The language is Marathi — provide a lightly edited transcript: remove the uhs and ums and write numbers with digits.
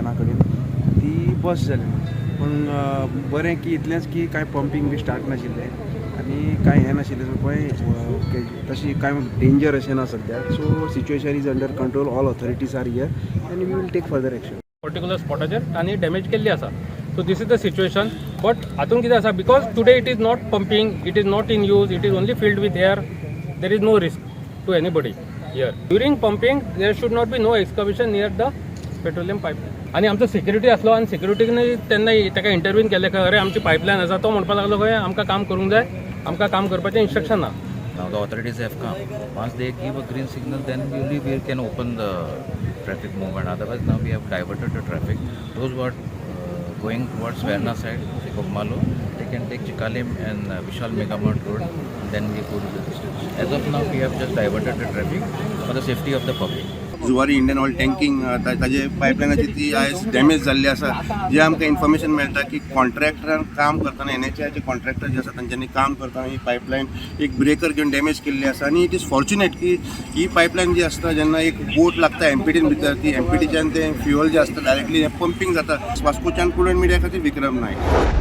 स्टेशना कडेन ती बस जाली पूण बरें की इतलेंच की कांय पंपींग बी स्टार्ट नाशिल्लें आनी कांय हें नाशिल्लें सो पळय तशी कांय डेंजर अशें ना सद्याक so situation is under control all authorities are here and we will take further action particular स्पॉटाचेर आनी डॅमेज केल्ली आसा so this is the situation but हातून कितें आसा because today it is not pumping it is not in use it is only filled with air there is no risk to anybody here during pumping there should not be no excavation near the petroleum pipeline आनी आमचो सिक्युरिटी आसलो आनी सिक्युरिटीन तेन्ना ताका इंटरव्यून केलें खंय अरे आमची पायपलायन आसा तो म्हणपाक लागलो खंय आमकां काम करूंक जाय आमकां काम करपाचें इंस्ट्रक्शन ना. Now the authorities have come. Once they give a green signal, then only we can open the traffic movement. Otherwise, now we have diverted the traffic. Those who are going towards Verna side, Sikopmalo, they can take Chikalim and Vishal Megamart Road. Then we go to the distance. As of now, we have just diverted the traffic for the safety of the public. Zuari Indian Oil Tanking ताजे पायपलायनाची ती आयज डॅमेज जाल्ली आसा जे आमकां इन्फॉर्मेशन मेळटा की कॉन्ट्रॅक्टरान काम करतना NHAचे कॉन्ट्रॅक्टर जे आसा तांच्यांनी काम करतना ही पायपलायन एक ब्रेकर घेवन डॅमेज केल्ली आसा आनी इट इज फॉर्च्युनेट की ही पायपलायन जी आसता जेन्ना एक बोट लागता एमपीटीन भितर ती एमपीटीच्यान तें फ्युअल जें आसता डायरेक्टली पंपींग जाता वास्कोच्यान पुडून मिडिया खातीर विक्रम नायक.